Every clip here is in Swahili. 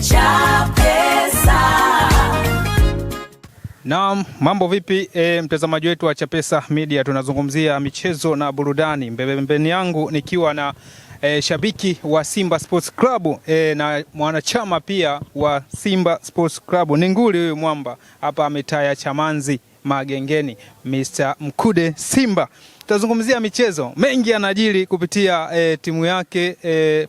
Chapesa. Naam, mambo vipi mtazamaji wetu wa Chapesa Media, tunazungumzia michezo na burudani. Mbembeni yangu nikiwa na shabiki wa Simba Sports Club na mwanachama pia wa Simba Sports Club. Ni nguli huyu mwamba hapa ametaya Chamanzi Magengeni, Mr. Mkude Simba. Tutazungumzia michezo mengi yanajiri kupitia timu yake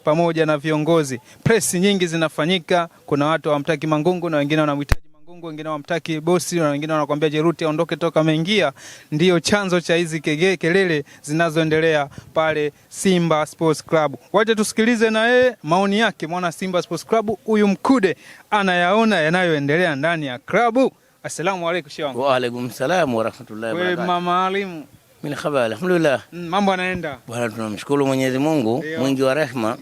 pamoja na viongozi. Press nyingi zinafanyika, kuna watu hawamtaki Mangungu na wengine wanamhitaji Mangungu, wengine hawamtaki bosi na wengine wanakuambia Jeruti aondoke toka ameingia. Ndio chanzo cha hizi kelele zinazoendelea pale Simba Sports Club. Wacha tusikilize na maoni yake mwana Simba Sports Club, huyu Mkude anayaona yanayoendelea ndani ya klabu. Assalamu alaykum shewangu. Wa alaykum salaam wa rahmatullahi wa barakatuh. Wewe mama alimu. Mimi khabari alhamdulillah. Mambo yanaenda. Bwana, tunamshukuru Mwenyezi Mungu mwingi wa rehema.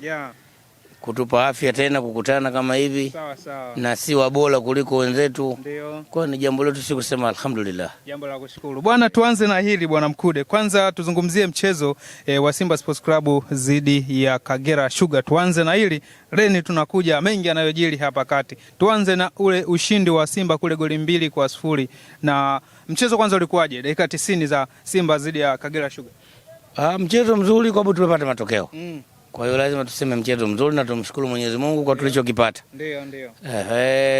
Kutupa afya tena kukutana kama hivi. Sawa sawa. Na si wabora kuliko wenzetu. Ndio. Kwa ni jambo letu si kusema alhamdulillah. Jambo la kushukuru. Bwana, tuanze na hili bwana Mkude. Kwanza tuzungumzie mchezo wa Simba Sports Club dhidi ya Kagera Sugar. Tuanze na hili. Reni tunakuja mengi yanayojiri hapa kati. Tuanze na ule ushindi wa Simba kule goli 2-0. Na mchezo kwanza ulikuwaje? Dakika 90 za Simba dhidi ya Kagera Sugar. Mchezo mzuri kwa sababu tumepata matokeo. Kwa hiyo lazima tuseme mchezo mzuri na tumshukuru Mwenyezi Mungu kwa tulichokipata. Ndio.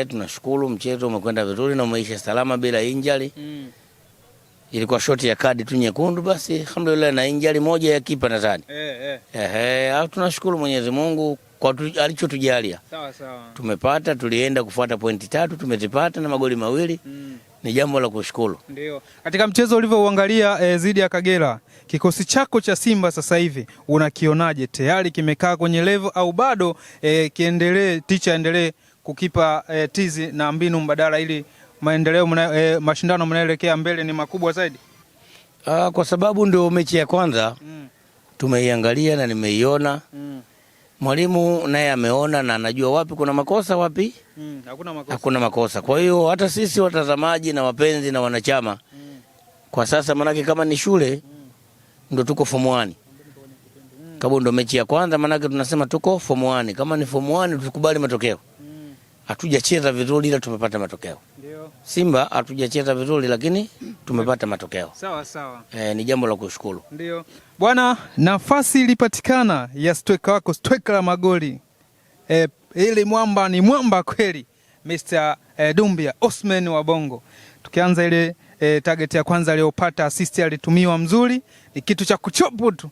Tunashukuru mchezo umekwenda vizuri na umeisha salama bila injury. Ilikuwa shoti ya kadi tu nyekundu basi alhamdulillah, na injury moja ya kipa nadhani. Tunashukuru Mwenyezi Mungu kwa alichotujalia. Sawa. Tumepata, tulienda kufuata pointi 3, tumezipata na magoli 2. Ni jambo la kushukuru. Ndio. Katika mchezo ulivyouangalia dhidi ya Kagera, kikosi chako cha Simba sasa hivi unakionaje? Tayari kimekaa kwenye level au bado endelee kukipa tizi na mbinu mbadala ili maendeleo mashindano mnaelekea mbele ni makubwa zaidi? Kwa sababu ndio mechi ya kwanza tumeiangalia na nimeiona. Mwalimu naye ameona na anajua wapi kuna makosa wapi hakuna makosa. Kwa hiyo hata sisi watazamaji na wapenzi na wanachama kwa sasa, manake kama ni shule ndio tuko form 1. Kama ndio mechi ya kwanza manake tunasema tuko form 1. Kama ni form 1 tukubali matokeo. Hatujacheza vizuri ila tumepata matokeo. Ndio. Simba hatujacheza vizuri lakini tumepata matokeo. Sawa. Ni jambo la kushukuru. Ndio. Bwana, nafasi ilipatikana ya striker wako, striker la magoli. Ile mwamba ni mwamba kweli. Mr. Dumbia Osman wa Bongo. Tukianza ile target ya kwanza aliyopata, assist alitumiwa mzuri, ni kitu cha kuchopu tu.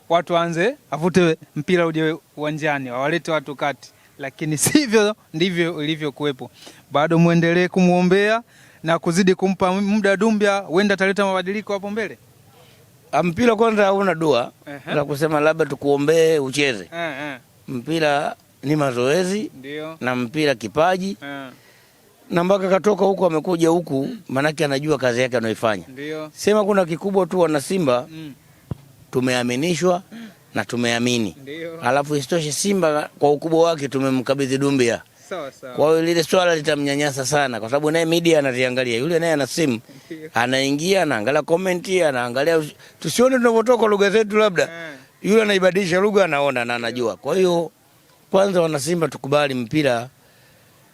Watu waanze avute mpira uje uwanjani, wawalete watu kati. Lakini sivyo ndivyo ilivyokuwepo. Bado muendelee kumuombea na kuzidi kumpa muda Dumbia, wenda ataleta mabadiliko hapo mbele. Mpira kwanza hauna dua za kusema labda tukuombee ucheze. Mpira ni mazoezi. Ndio. Na mpira kipaji. Na mpaka katoka huku amekuja huku manake anajua kazi yake anayoifanya. Ndio. Sema kuna kikubwa tu wana Simba tumeaminishwa na tumeamini. Alafu isitoshe Simba kwa ukubwa wake tumemkabidhi Dumbia. Sawa. Kwa hiyo lile swala litamnyanyasa sana kwa sababu naye media anaziangalia. Yule naye ana simu. Anaingia anaangalia comment, anaangalia tusione tunavotoka lugha zetu labda. Yule anaibadilisha lugha anaona na anajua. Kwa hiyo kwanza wana Simba tukubali mpira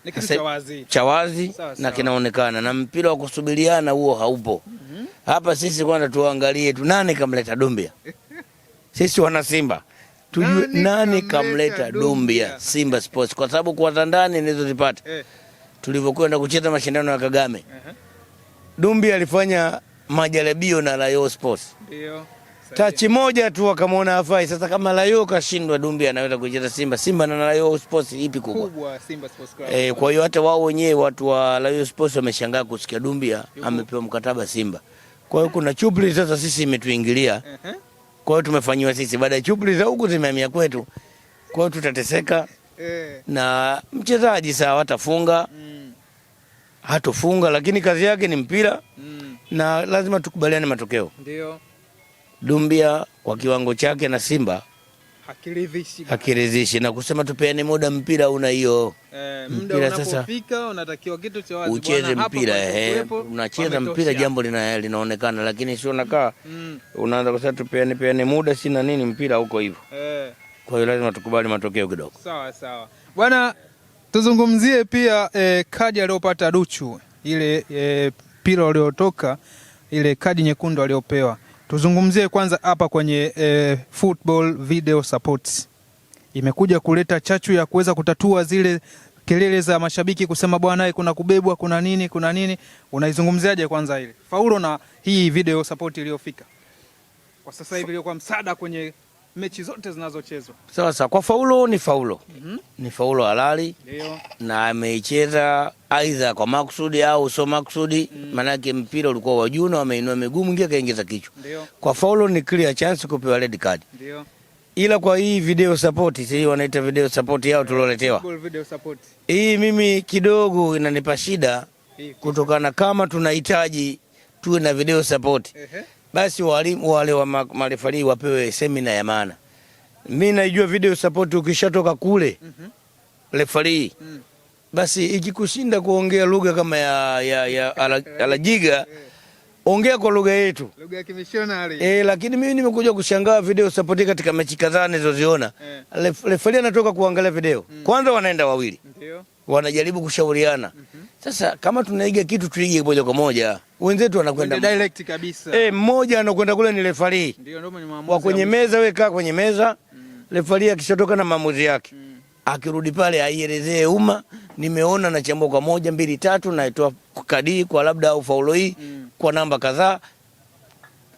ni kitu cha wazi na kinaonekana, na mpira wa kusubiriana huo haupo. Hapa sisi kwanza tuangalie tu nani kamleta Dumbia. Sisi wana Simba tujue nani kamleta Dumbia Simba Sports, kwa sababu kwa ndani nilizozipata tulivyokwenda kucheza mashindano ya Kagame. Dumbia alifanya majaribio na Rayo Sports. Ndio. Tachi moja tu akamwona hafai. Sasa kama Rayo kashindwa, Dumbia anaweza kucheza Simba. Simba na Rayo Sports ipi kubwa? Simba Sports Club. Kwa hiyo hata wao wenyewe watu wa Rayo Sports wameshangaa kusikia Dumbia amepewa mkataba Simba. Kwa hiyo kuna chupli sasa sisi imetuingilia. Kwa hiyo tumefanywa sisi baada ya chupli za huku zimehamia kwetu. Kwa hiyo tutateseka. Na mchezaji sawa atafunga. Hatofunga lakini kazi yake ni mpira. Na lazima tukubaliane matokeo. Ndio. Dumbia kwa kiwango chake na Simba hakiridhishi na kusema tupeane muda mpira una hiyo. Muda unapofika unatakiwa kitu cha wazi ucheze mpira. Unacheza mpira jambo linaonekana, lakini sio unakaa unaanza kusema tupeane muda sina nini, mpira huko hivyo. Kwa hiyo lazima tukubali matokeo kidogo. Sawa. Bwana, Tuzungumzie pia kadi aliyopata Duchu, ile pira aliyotoka, ile kadi nyekundu aliyopewa. Tuzungumzie kwanza hapa kwenye football video support. Imekuja kuleta chachu ya kuweza kutatua zile kelele za mashabiki kusema bwana kuna kubebwa, kuna nini. Unaizungumziaje kwanza ile faulo na hii video support iliyofika kwa sasa hivi iliyokuwa msaada kwenye mechi zote zinazochezwa? Sawa, kwa faulo ni faulo. Ni faulo halali. Ndio. Na ameicheza aidha kwa makusudi au sio makusudi. Manake mpira ulikuwa wa juu na ameinua miguu, mwingine kaingiza kichwa. Ndio. Kwa faulo ni clear chance kupewa red card. Ndio. Ila kwa hii video support, sisi wanaita video support yao tuloletewa. Video support. Hii mimi kidogo inanipa shida kutokana kama tunahitaji tuwe na video support. Basi walimu wale wa marefari wapewe semina ya maana. Mimi naijua video support ukishatoka kule. Refari. Basi ikikushinda kuongea lugha kama ya alajiga, ongea kwa lugha yetu. Lugha ya kimishonari. Lakini mimi nimekuja kushangaa video support katika mechi kadhaa nilizoziona. Refari anatoka kuangalia video. Kwanza wanaenda wawili. Ndio. Wanajaribu kushauriana. Sasa kama tunaiga kitu tuige moja kwa moja. Wenzetu wanakwenda direct kabisa. Mmoja anakwenda kule ni refari. Ndio mwenye maamuzi. Wa kwenye meza, wewe kaa kwenye meza. Refari akishatoka na maamuzi yake. Akirudi pale aielezee umma, nimeona na chambo kwa 1 2 3 naitoa kadi kwa labda au faulo hii kwa namba kadhaa,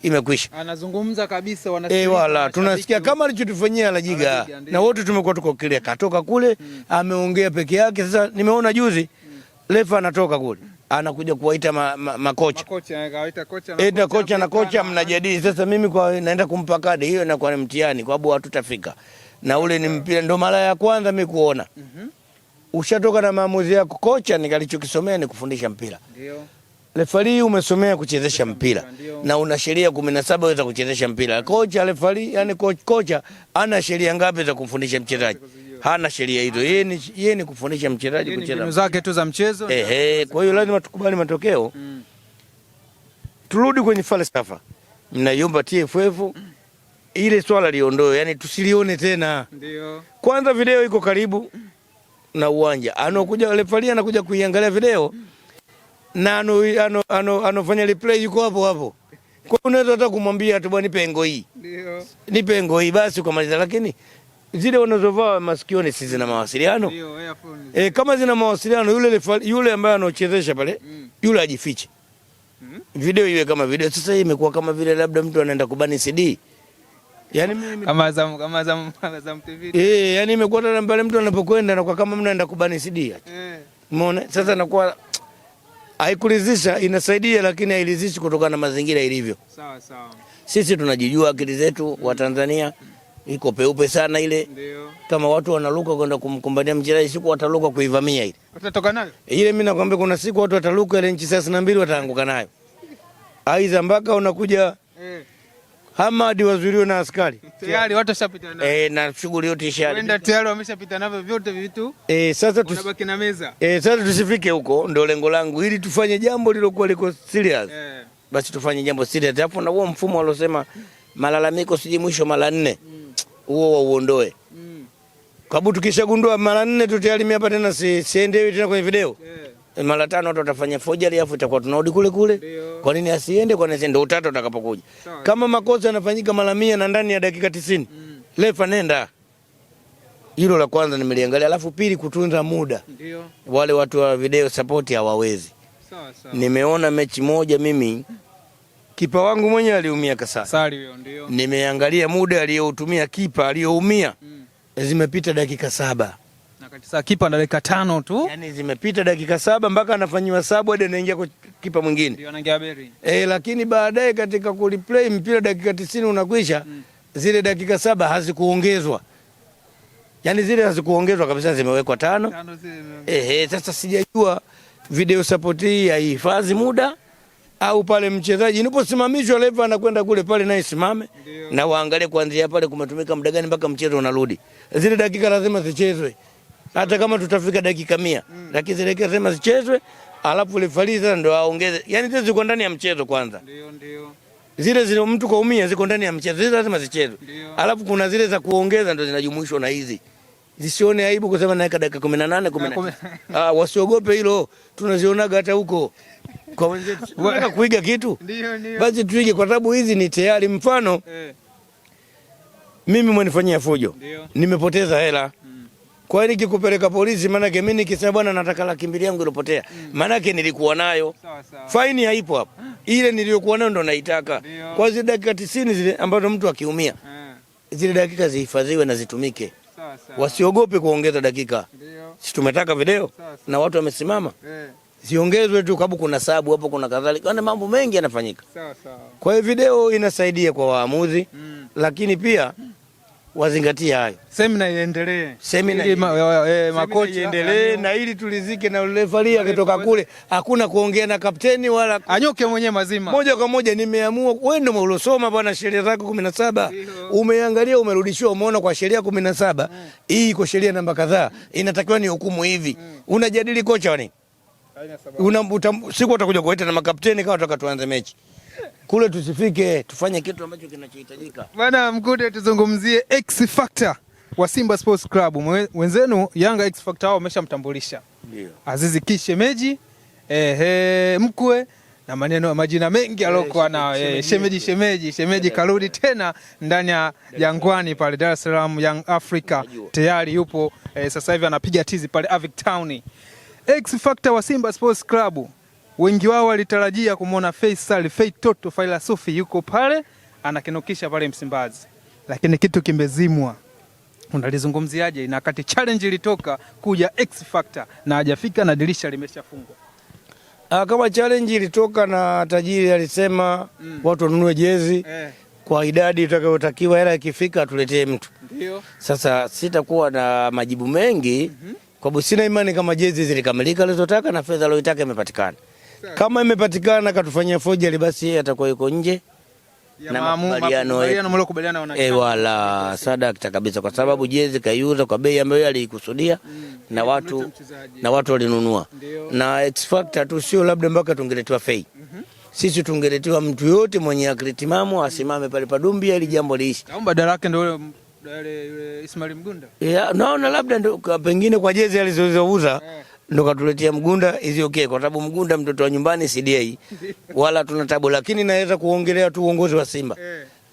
imekwisha. Anazungumza kabisa, wanasikia. Wala tunasikia kama alichotufanyia Alajiga. Na wote tumekuwa tuko kile, katoka kule ameongea peke yake. Sasa nimeona juzi refa anatoka kule anakuja kuwaita makocha. Kocha na kocha mnajadili. Sasa mimi kwa naenda kumpa kadi hiyo na kwa mtihani kwa sababu hatutafika. Na ule ni mpira, ndo mara ya kwanza mimi kuona. Ushatoka na maamuzi yako. Kocha nikalichokisomea ni kufundisha mpira. Ndio. Refari umesomea kuchezesha mpira. Na una sheria 17 waweza kuchezesha mpira. Kocha refari, yani kocha ana sheria ngapi za kumfundisha mchezaji? Hana sheria hizo. Yeye ni kufundisha mchezaji kucheza. Mbinu zake tu za mchezo. Kwa hiyo lazima tukubali matokeo. Turudi kwenye falsafa. Mnaiomba TFF ile swala liondoe, yani tusilione tena. Ndio. Kwanza video iko karibu na uwanja. Anakuja refari anakuja kuiangalia video na anofanya replay yuko hapo. Kwa unaweza hata kumwambia tu bwana nipe ngo hii. Ndio. Nipe ngo hii basi ukamaliza, lakini zile wanazovaa masikioni si zina mawasiliano. Ndio, earphone. Kama zina mawasiliano yule ambaye anochezesha pale, yule ajifiche. Video iwe kama video. Sasa hii imekuwa kama vile labda mtu anaenda kubani CD. Yani mimi kama za TV. Yani imekuwa tena mbele mtu anapokwenda na kwa kama mnaenda kubani CD. Umeona? Sasa nakuwa haikuridhisha, inasaidia lakini hairidhishi kutokana na mazingira ilivyo. Sawa. Sisi tunajijua akili zetu wa Tanzania iko peupe sana ile. Ndio. Kama watu wanaruka kwenda kumkumbania mchezaji, siku wataruka kuivamia ile. Watatoka nayo? Ile mimi nakwambia kuna siku watu wataruka ile inchi 32 wataanguka nayo. Aiza mpaka unakuja Hamadi wazurio na askari. Tayari watu washapita nayo. Na shughuli yote ishali. Wenda tayari wameshapita navyo vyote vitu. Sasa tunabaki na meza. Sasa tusifike huko, ndio lengo langu, ili tufanye jambo lilokuwa liko serious. Basi tufanye jambo serious. Hapo na huo mfumo alosema malalamiko siji mwisho mara 4. Huo uondoe. Kabu tukishagundua mara 4 tu tayari mimi hapa tena siendewi tena kwenye video. Mara 5 watu watafanya forgery afu itakuwa tunarudi kule. Kwa nini asiende? Kwa nini ndio utata utakapokuja? Kama makosa yanafanyika mara 100 na ndani ya dakika 90. Refa nenda. Hilo la kwanza nimeliangalia, alafu pili kutunza muda. Ndio. Wale watu wa video support hawawezi. Sawa. Nimeona mechi moja mimi kipa wangu mwenyewe aliumia Kasari huyo ndio. Nimeangalia muda aliyoutumia kipa aliyoumia. Zimepita dakika 7. Na kati kipa na dakika 5 tu. Yani zimepita dakika 7 mpaka anafanywa sabu hadi anaingia kwa kipa mwingine. Ndio anaingia beri. Lakini baadaye katika kureplay mpira dakika 90 unakwisha, zile dakika 7 hazikuongezwa. Yani zile hazikuongezwa kabisa, zimewekwa 5. Sasa sijajua video support hii haihifadhi muda au pale mchezaji iniposimamishwa refa anakwenda kule pale naye simame na waangalie kuanzia pale kumetumika muda gani mpaka mchezo unarudi. Zile dakika lazima zichezwe. Hata kama tutafika dakika 100, lakini zile dakika lazima zichezwe, alafu refari sasa ndio aongeze. Yani zile ziko ndani ya mchezo kwanza. Ndio. Zile mtu kaumia ziko ndani ya mchezo. Zile lazima zichezwe. Alafu kuna zile za kuongeza ndio zinajumuishwa na hizi. zisione aibu kusema naweka dakika 18 19. Wasiogope hilo, tunazionaga hata huko kwa wenzetu. Tunataka kuiga kitu, ndio basi tuige, kwa sababu hizi ni tayari. Mfano mimi mwenifanyia fujo, nimepoteza hela. Kwa hiyo nikikupeleka polisi, maana yake mimi nikisema bwana nataka 200,000 yangu ilipotea, maana yake nilikuwa nayo. Faini haipo hapo, ile niliyokuwa nayo ndo naitaka. Kwa zile dakika 90 zile ambazo mtu akiumia, zile dakika zihifadhiwe na zitumike. Wasiogope kuongeza dakika. Si tumetaka video na watu wamesimama, ziongezwe tu, sababu kuna sababu hapo, kuna kadhalika, na mambo mengi yanafanyika. Kwa hiyo video inasaidia kwa waamuzi, lakini pia wazingatie hayo. Semina iendelee. Makocha iendelee na ili tulizike na refaria kutoka kule. Hakuna kuongea na kapteni wala anyoke mwenyewe mazima. Moja kwa moja nimeamua, wewe ndio ulosoma bwana sheria zako 17. Umeangalia, umerudishiwa, umeona kwa sheria 17. Hii iko sheria namba kadhaa. Inatakiwa ni hukumu hivi. Unajadili kocha wani? Siku utakuja kuita na makapteni kama tutaka tuanze mechi. Kule tusifike, tufanye kitu ambacho kinachohitajika. Bwana Mkude, tuzungumzie X Factor wa Simba Sports Club. Wenzenu Yanga X Factor wao wameshamtambulisha. Ndio. Azizi Kishemeji, mkwe na maneno majina mengi alokuwa na shemeji karudi tena ndani ya Jangwani pale Dar es Salaam. Young Africa tayari yupo, sasa hivi anapiga tizi pale Avic Town. X Factor wa Simba Sports Club, wengi wao walitarajia kumwona Faisal Toto Failasufi yuko pale anakinukisha pale Msimbazi, lakini kitu kimezimwa. Unalizungumziaje? Na kati challenge ilitoka kuja X Factor na hajafika na dirisha limeshafungwa. Kama challenge ilitoka na tajiri alisema watu wanunue jezi kwa idadi itakayotakiwa, hela ikifika tuletee mtu. Ndio. Sasa sitakuwa na majibu mengi kwa sababu sina imani kama jezi zilikamilika alizotaka na fedha aliyotaka imepatikana. Kama imepatikana katufanyia forgery, basi yeye atakuwa yuko nje na makubaliano mliokubaliana wanachama. Wala sadaka kabisa, kwa sababu jezi kaiuza kwa bei ambayo alikusudia na watu walinunua. Na X Factor tu sio labda mpaka tungeletewa fei. Sisi tungeletewa mtu yote mwenye akili timamu asimame pale Padumbia ili jambo liishi. Au badala yake ndio yule Ismail Mgunda. Naona labda ndio pengine kwa jezi alizouza ndo katuletea Mgunda hizo, kwa sababu Mgunda mtoto wa nyumbani CDA wala tuna tabu, lakini naweza kuongelea tu uongozi wa Simba.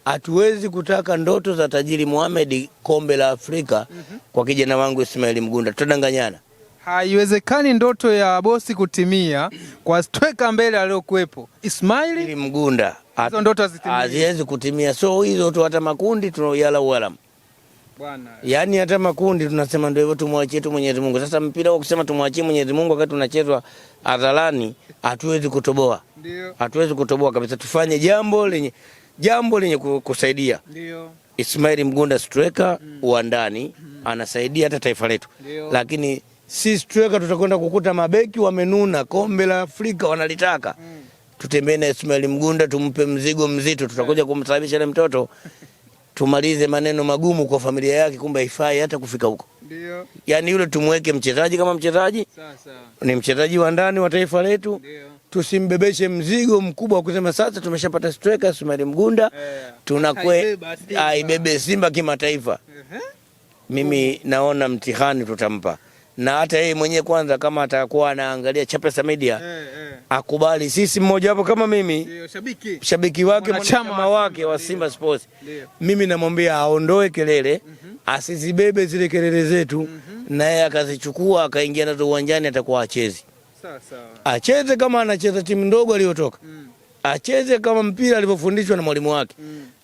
Hatuwezi kutaka ndoto za tajiri Mohamed kombe la Afrika kwa kijana wangu Ismail Mgunda, tutadanganyana. Haiwezekani ndoto ya bosi kutimia kwa striker mbele aliyokuepo Ismail Mgunda. Hizo ndoto haziwezi kutimia, so hizo tu hata makundi tunayala wala bwana. Yaani hata makundi tunasema ndio hivyo, tumwachie tu Mwenyezi Mungu. Sasa mpira wa kusema tumwachie Mwenyezi Mungu wakati tunachezwa hadharani, hatuwezi kutoboa. Ndio. Hatuwezi kutoboa kabisa. Tufanye jambo lenye kusaidia. Ndio. Ismail Mgunda striker wa ndani anasaidia hata taifa letu. Lakini si striker tutakwenda kukuta mabeki wamenuna kombe la Afrika wanalitaka. Tutembee na Ismail Mgunda, tumpe mzigo mzito, tutakuja kumsababisha ile mtoto tumalize maneno magumu kwa familia yake, kumbe haifai hata kufika huko. Ndio. Yaani yule tumweke mchezaji kama mchezaji. Sasa ni mchezaji wa ndani wa taifa letu. Tusimbebeshe mzigo mkubwa wa kusema sasa tumeshapata striker Ismail Mgunda, aibebe Simba kimataifa. Mimi naona mtihani tutampa. Na hata yeye mwenyewe kwanza kama atakuwa anaangalia Chapesa Media akubali sisi mmoja wapo kama mimi shabiki wake mwanachama wake wa Simba Sports. Mimi namwambia aondoe kelele, asizibebe zile kelele zetu, na yeye akazichukua akaingia nazo uwanjani, atakuwa achezi. Acheze kama anacheza timu ndogo aliyotoka. Acheze kama mpira alivyofundishwa na mwalimu wake.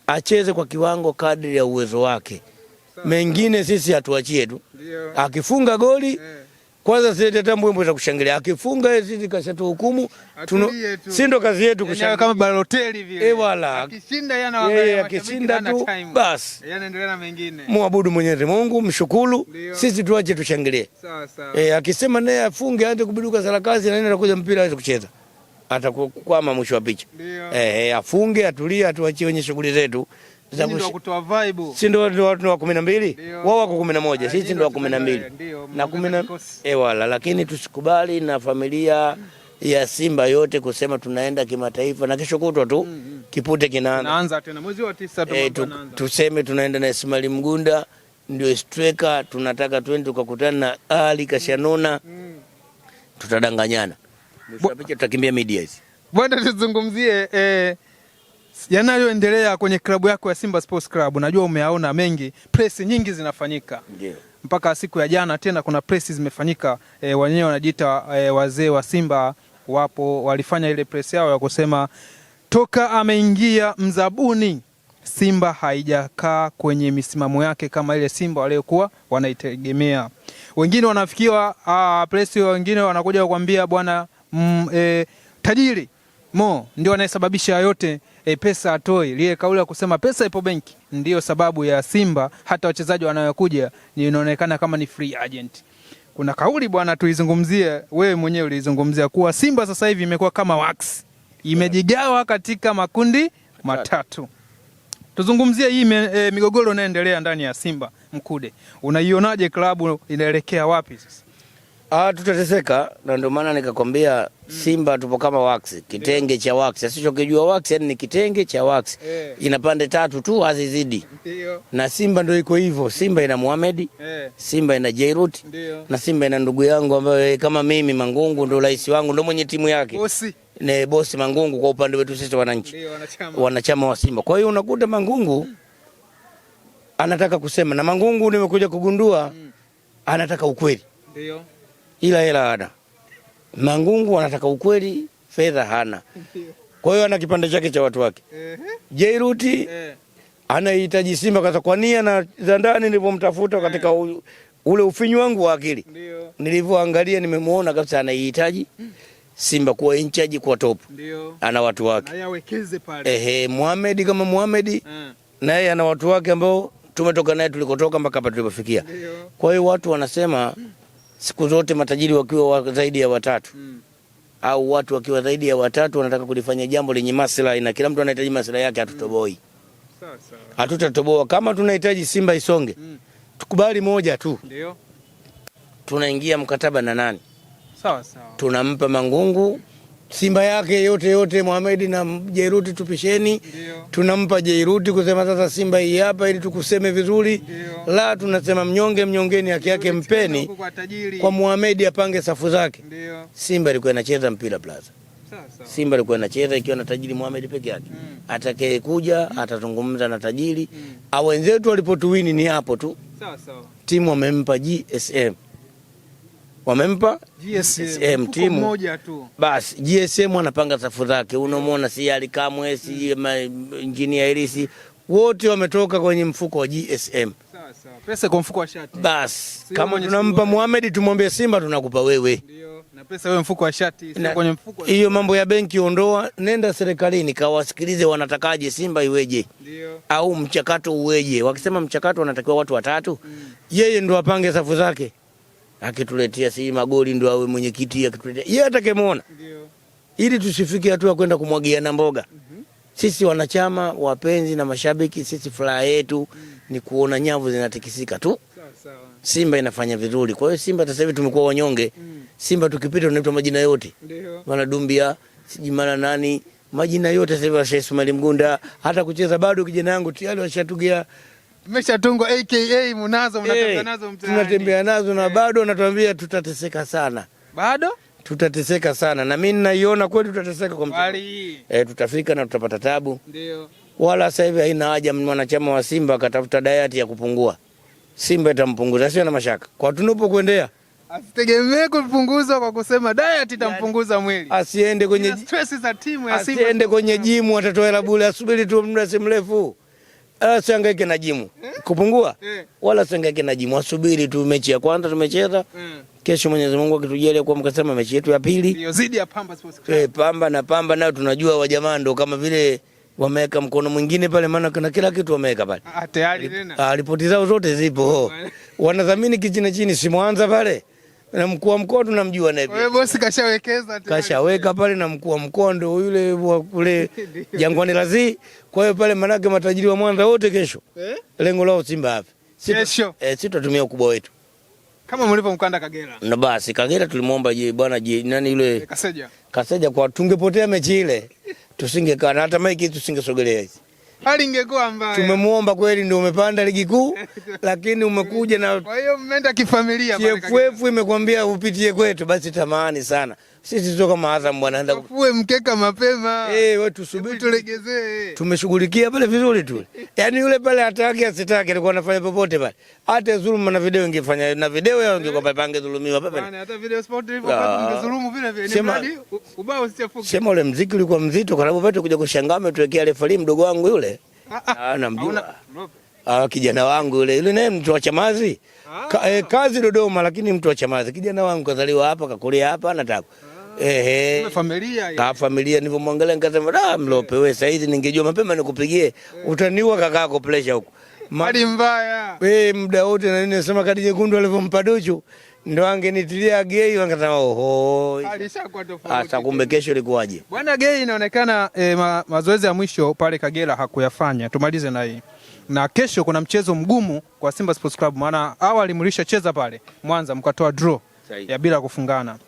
Acheze kwa kiwango kadri ya uwezo wake. Mengine sisi atuachie tu. Akifunga goli kwanza sisi tutambue za kushangilia. Akifunga sisi kashatu hukumu, si ndo kazi yetu kushangilia kama Balotelli vile. Wala akishinda yana akishinda tu basi yanaendelea na mengine. Muabudu Mwenyezi Mungu, mshukuru, sisi tuache tushangilie. Sawa. Akisema naye afunge aanze kubiduka sarakasi na nini anakuja mpira aweze kucheza, atakwama mwisho wa picha. Afunge, atulie, atuachie wenye shughuli zetu. Ndio kutoa vibe. Si ndio watu wa 12? Wao wako 11, sisi ndio wa 12. Na 10 wala, lakini tusikubali na familia ya Simba yote kusema tunaenda kimataifa na kesho kutwa tu kipute kinaanza. Naanza tena mwezi wa 9 tuseme tunaenda na Ismail Mgunda ndio striker, tunataka twende tukakutana na Ali kashanona, tutadanganyana. Mwisho wa picha tutakimbia media hizi. Bwana, tuzungumzie yanayoendelea kwenye klabu yako ya Simba Sports Club. Najua umeaona mengi, press nyingi zinafanyika. Ndio. Mpaka siku ya jana tena kuna press zimefanyika, wenyewe wanajiita wazee wa Simba wapo walifanya ile press yao ya kusema toka ameingia mzabuni Simba haijakaa kwenye misimamo yake kama ile Simba waliokuwa wanaitegemea. Wengine wanafikiwa press, wengine wanakuja kukwambia bwana tajiri Mo ndio anayesababisha yote, pesa atoi. Ile kauli ya kusema pesa ipo benki ndio sababu ya Simba hata wachezaji wanaokuja inaonekana kama ni free agent. Kuna kauli bwana, tuizungumzie, wewe mwenyewe ulizungumzia kuwa Simba sasa hivi imekuwa kama wax, imejigawa katika makundi matatu. Tuzungumzie hii migogoro inaendelea ndani ya Simba Mkude. Unaionaje, klabu inaelekea wapi sasa? Tutateseka, na ndio maana nikakwambia Simba tupo kama wax, kitenge cha wax. Sasa ukijua wax yani ni kitenge cha wax. Ina pande tatu tu hazizidi. Ndio. Na Simba ndio iko hivyo. Simba ina Mohamed, Simba ina Jairut, na Simba ina ndugu yangu ambaye kama mimi Mangungu ndio rais wangu, ndio mwenye timu yake. Bosi. Ne bosi Mangungu kwa upande wetu sisi wananchi. Ndio wanachama wa Simba. Kwa hiyo unakuta Mangungu anataka kusema, na Mangungu nimekuja kugundua anataka ukweli. Ndio. Ila hela hana. Mangungu anataka ukweli, fedha hana. Kwa hiyo ana kipande chake cha watu wake. Jairuti anahitaji Simba kwa nia na za ndani. Nilipomtafuta katika ule ufinyu wangu wa akili, nilivyoangalia nimemuona kabisa anahitaji Simba kuwa in charge, kwa top. Ana watu wake. Ayawekeze pale. Mohamed kama Mohamed naye ana watu wake ambao tumetoka naye tulikotoka mpaka hapa tulipofikia. Kwa hiyo watu wanasema siku zote matajiri wakiwa zaidi ya watatu au watu wakiwa zaidi ya watatu wanataka kulifanya jambo lenye maslahi, na kila mtu anahitaji maslahi yake, hatutoboi. Sawa sawa. Hatutatoboa. Kama tunahitaji Simba isonge, tukubali moja tu. Ndio. Tunaingia mkataba na nani? Sawa sawa. Tunampa Mangungu Simba yake yote Mohamed na Jairuti tupisheni. Ndio. Tunampa Jairuti kusema sasa Simba hii hapa ili tukuseme vizuri. Ndio. La tunasema mnyongeni haki yake mpeni kwa Mohamed apange safu zake. Ndio. Simba ilikuwa inacheza mpira plaza. Sawa sawa. Simba ilikuwa inacheza ikiwa na tajiri Mohamed peke yake. Atakaye kuja atazungumza na tajiri. Au wenzetu walipotuwini ni hapo tu. Sawa sawa. Timu wamempa GSM. Wamempa GSM timu moja tu. Basi GSM wanapanga safu zake. Unamwona si Ali Kamwe, si Engineer Elisi, wote wametoka kwenye mfuko wa GSM. Sawa sawa. Pesa kwa mfuko wa shati. Basi kama tunampa Mohamed tumwambie Simba tunakupa wewe. Ndio. Na pesa wewe mfuko wa shati, sio kwenye mfuko. Hiyo mambo ya benki ondoa, nenda serikalini kawasikilize wanatakaje Simba iweje. Ndio. Au mchakato uweje. Wakisema mchakato wanatakiwa watu watatu, yeye ndo apange safu zake. Akituletea si magoli ndio awe mwenyekiti, akituletea yeye atakayemuona. Ndio. Ili tusifike hatua kwenda kumwagia na mboga. Sisi wanachama, wapenzi na mashabiki, sisi furaha yetu ni kuona nyavu zinatikisika tu. Sawa sawa. Simba inafanya vizuri. Kwa hiyo Simba sasa hivi tumekuwa wanyonge. Simba tukipita tunaitwa majina yote. Ndio. Bwana Dumbia, sijimana nani, majina yote sasa hivi wa Sheikh Ismail Mgunda, hata kucheza bado kijana yangu tayari washatugia. Tumeshatungwa aka Munazo, mnatembea nazo mtaani. Tunatembea nazo na bado natuambia tutateseka sana. Bado? Tutateseka sana. Na mimi ninaiona kweli tutateseka kwa mbali. Tutafika na tutapata tabu. Ndio. Wala sasa hivi haina haja mwanachama wa Simba akatafuta diet ya kupungua. Simba itampunguza, sio na mashaka. Kwa tunapokuendea asitegemee kupunguzwa kwa kusema diet itampunguza mwili. Asiende kwenye stress za timu ya Simba. Asiende kwenye gym atatoa hela bure, asubiri tu muda si mrefu. Siangaike na jimu kupungua, wala siangaike na jimu, asubiri tu mechi ya kwanza tumecheza. Kesho Mwenyezi Mungu akitujalia kwa mkasema mechi yetu ya pili ndio zidi ya Pamba Sports Club. Pamba nao tunajua wa jamaa ndo kama vile wameweka mkono mwingine pale, maana kuna kila kitu wameweka pale. Tayari tena. Ripoti zao zote zipo. Wanadhamini kichina chini, si Mwanza pale. Na mkuu wa mkoa tunamjua naye. Wewe bosi kashawekeza tayari. Kashaweka pale, na mkuu wa mkoa ndo yule wa kule Jangwani Lazi. Kwa hiyo pale manake matajiri wa Mwanza wote kesho. Lengo lao Simba hapa. Kesho. Sisi tutatumia ukubwa wetu. Kama mlivyomkanda Kagera. Na basi Kagera tulimwomba bwana nani yule Kaseja kwa tungepotea mechi ile. Tusingekaa hata maiki tusingesogelea hizi. hali ingekuwa mbaya. Tumemuomba kweli, ndio umepanda ligi kuu lakini umekuja na kwa hiyo mmeenda kifamilia pale. TFF imekwambia upitie kwetu, basi tamani sana. Sisi sio kama Azam bwana, anaenda kufue mkeka mapema. Wewe tusubiri tulegezee. Tumeshughulikia pale vizuri tu. Yaani yule pale hataki asitaki alikuwa anafanya popote pale. Hata dhuluma na video ingefanya na video yao ingekuwa pange dhulumiwa pale. Bwana hata video sport ilivyokuwa ingedhulumu vile vile. Ni mradi ubao usichafuke. Sema ule muziki ulikuwa mzito kwa sababu pale kuja kushangama tuwekea referee mdogo wangu yule. Namjua. Kijana wangu yule naye mtu wa Chamazi. Kazi Dodoma lakini mtu wa Chamazi. Kijana wangu kazaliwa hapa kakulia hapa anataka. Familia nilipomwangalia nikasema Mlope wewe sasa hizi ningejua mapema nikupigie utaniua kakako pressure huko. Hali mbaya. Wewe muda wote na nini nasema kadi nyekundu alivyompa Duchu ndo angenitilia Gay wangasema oho. Alishakuwa tofauti. Sasa kumbe kesho ilikuwaje? Bwana Gay inaonekana mazoezi ya mwisho pale Kagera hakuyafanya. Tumalize na hii. Na kesho kuna mchezo mgumu kwa Simba Sports Club maana awali mlishacheza pale Mwanza mkatoa draw ya bila kufungana.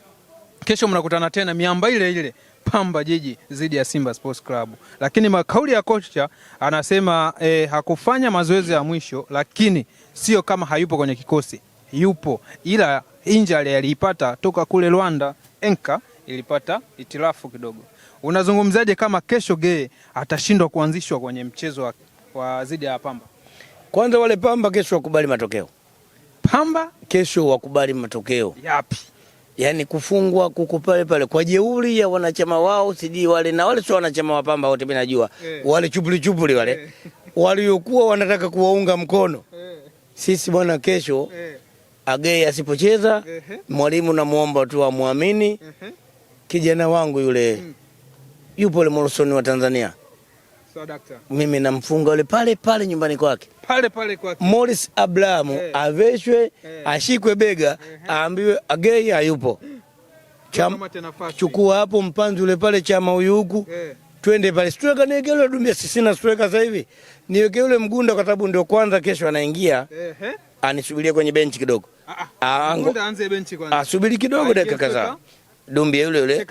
Kesho mnakutana tena miamba ile Pamba Jiji dhidi ya Simba Sports Club. Lakini makauli ya kocha anasema hakufanya mazoezi ya mwisho lakini sio kama hayupo kwenye kikosi. Yupo ila injury aliipata toka kule Rwanda, enka ilipata itilafu kidogo. Unazungumzaje kama kesho Gay atashindwa kuanzishwa kwenye mchezo wa dhidi ya Pamba? Kwanza wale Pamba kesho wakubali matokeo. Pamba kesho wakubali matokeo. Yapi? Yaani kufungwa kuko pale kwa jeuri ya wanachama wao sidi wale na wale sio wanachama wa Pamba wote mimi najua. Wale chupuli wale. Waliokuwa wanataka kuwaunga mkono. Sisi bwana kesho Agei asipocheza mwalimu namuomba tu amwamini. Kijana wangu yule yupo ile Morrison wa Tanzania. Sawa daktari. Mimi namfunga yule pale nyumbani kwake. Pale kwake. Morris Abraham aveshwe ashikwe bega aambiwe Agei hayupo. Chukua hapo mpanzu yule pale Chama huyu huku. Twende pale. Striker niwekele Dumbia sina striker sasa hivi. Niweke yule Mgunda kwa sababu ndio kwanza kesho anaingia. Anisubirie kwenye benchi kidogo. Mgunda aanze benchi kwanza. Asubiri kidogo dakika kadhaa. Dumbia yule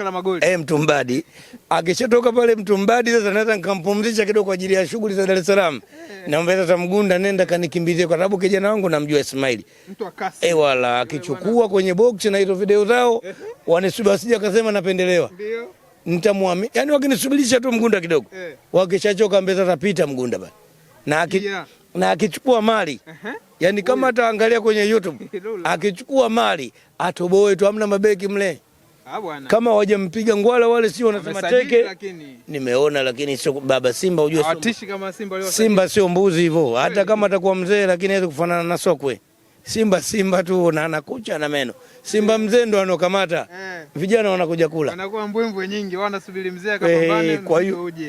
Mtumbadi akishatoka pale Mtumbadi sasa naweza nikampumzisha kidogo kwa ajili ya shughuli za Dar es Salaam. Naomba sasa Mgunda nenda kanikimbizie kwa sababu kijana wangu namjua Ismail. Mtu akasi. Wala akichukua kwenye box na hizo video zao wanisubiri asije akasema napendelewa. Ndio. Nitamwamini. Yaani wakinisubirisha tu Mgunda kidogo. Wakishachoka mbele sasa pita Mgunda bana. Na akichukua mali. Yaani kama ataangalia kwenye YouTube akichukua mali atoboe tu hamna mabeki mle. Kama hawajampiga ngwala wale sio wanasema teke. Nimeona lakini sio baba Simba unajua hawatishi kama Simba sio mbuzi hivyo. Hata kama atakuwa mzee lakini hawezi kufanana na sokwe. Simba tu na anakucha na meno. Simba mzee ndo anokamata. Vijana wanakuja kula. Wanakuwa mbwembwe nyingi wanasubiri mzee akapambane.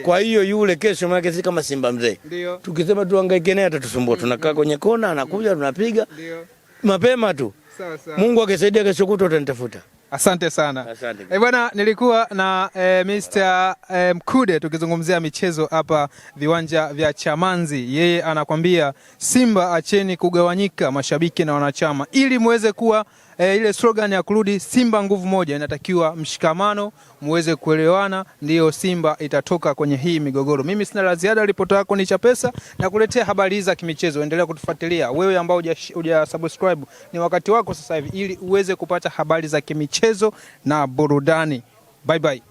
Kwa hiyo yule kesho maana si kama Simba mzee. Tukisema tuhangaike naye atatusumbua. Tunakaa kwenye kona anakuja tunapiga. Mapema tu. Sawa. Mungu akisaidia kesho kutwa utanitafuta. Asante sana. Bwana nilikuwa na Mr. Mkude tukizungumzia michezo hapa viwanja vya Chamanzi. Yeye anakwambia Simba acheni kugawanyika mashabiki na wanachama ili muweze kuwa ile slogan ya kurudi Simba nguvu moja, inatakiwa mshikamano, muweze kuelewana, ndiyo Simba itatoka kwenye hii migogoro. Mimi sina la ziada, ripoti yako ni Chapesa na kuletea habari hizi za kimichezo. Endelea kutufuatilia. Wewe ambao hujasubscribe ni wakati wako sasa hivi ili uweze kupata habari za kimichezo na burudani. Bye bye.